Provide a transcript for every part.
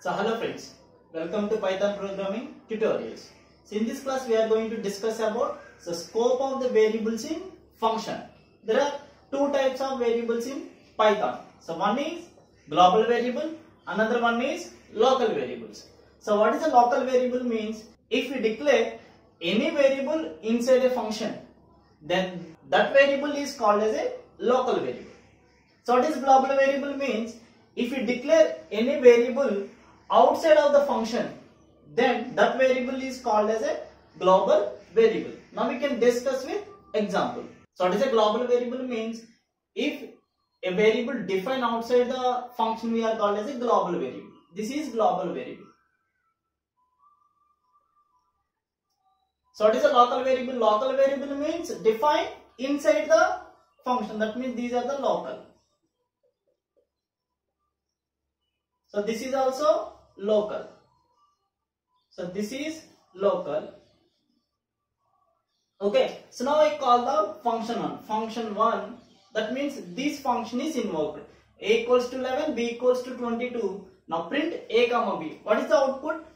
So hello friends, welcome to Python programming tutorials. So in this class we are going to discuss about the scope of the variables in function. There are two types of variables in Python. So one is global variable, another one is local variables. So what is a local variable means? If we declare any variable inside a function, then that variable is called as a local variable. So what is global variable means? If we declare any variable outside of the function, then that variable is called as a global variable. Now we can discuss with example. So what is a global variable means? If a variable defined outside the function, we are called as a global variable. This is global variable. So what is a local variable? Local variable means defined inside the function. That means these are the local. So this is also local. So this is local. Okay. So now I call the function 1. Function 1. That means this function is invoked. A equals to 11, B equals to 22. Now print A comma B. What is the output?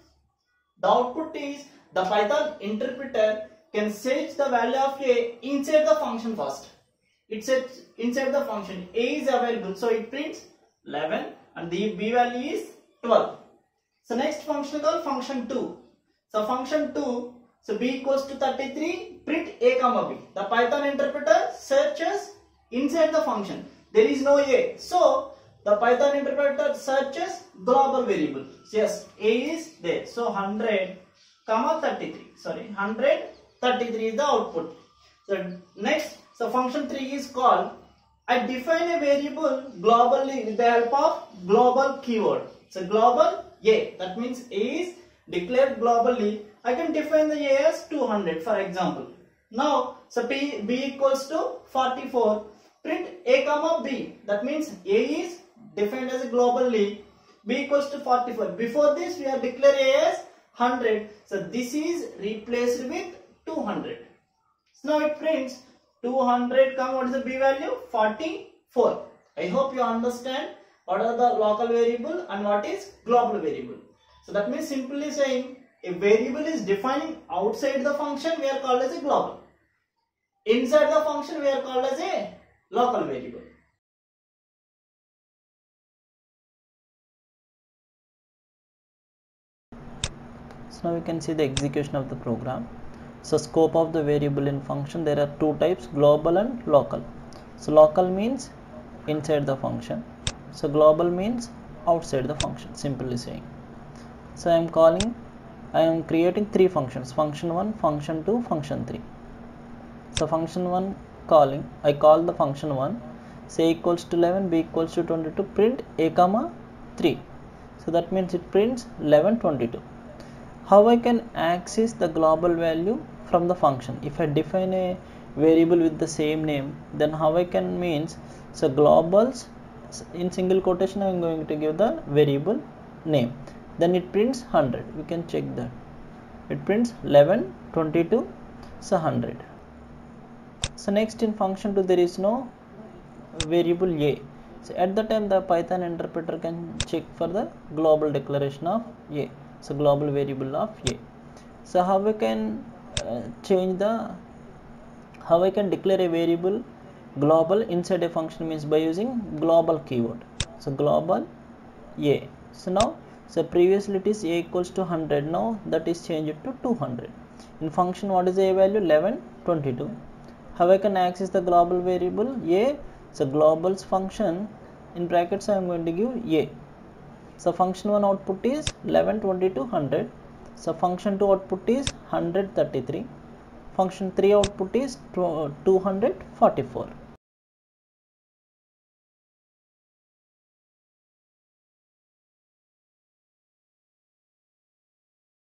The output is the Python interpreter can set the value of A inside the function first. It sets inside the function. A is available. So it prints 11 and the B value is 12. So next function called function 2. So function 2, so B equals to 33, print A comma B. The Python interpreter searches inside the function. There is no A. So the Python interpreter searches global variable. So yes, A is there. So 100 comma 33. Sorry, 133 is the output. So next, so function 3 is called, I define a variable globally with the help of global keyword. So global A, that means A is declared globally. I can define the A as 200 for example. Now, so B equals to 44, print A comma B. That means A is defined as globally, B equals to 44. Before this we are declared A as 100. So this is replaced with 200. So now it prints 200 comma what is the B value? 44. I hope you understand what are the local variable and what is global variable. So that means simply saying a variable is defining outside the function, we are called as a global. Inside the function we are called as a local variable. So now we can see the execution of the program. So scope of the variable in function, there are two types, global and local. So local means inside the function. So global means outside the function, simply saying. So I am creating three functions, function 1, function 2, function 3. So function 1 calling, I call the function 1, say equals to 11, B equals to 22, print A comma 3. So that means it prints 11, 22. How I can access the global value from the function? If I define a variable with the same name, then how I can means, so globals in single quotation I am going to give the variable name, then it prints 100. We can check that it prints 11, 22, so 100. So next in function 2 there is no variable A. So at the time the Python interpreter can check for the global declaration of A. So global variable of A. So how we can how I can declare a variable global inside a function means by using global keyword. So global A. So now, so previously it is A equals to 100. Now that is changed to 200. In function what is A value? 11, 22. How I can access the global variable A? So global's function in brackets I am going to give A. So function 1 output is 11, 22, 100. So function 2 output is 133. Function 3 output is 244.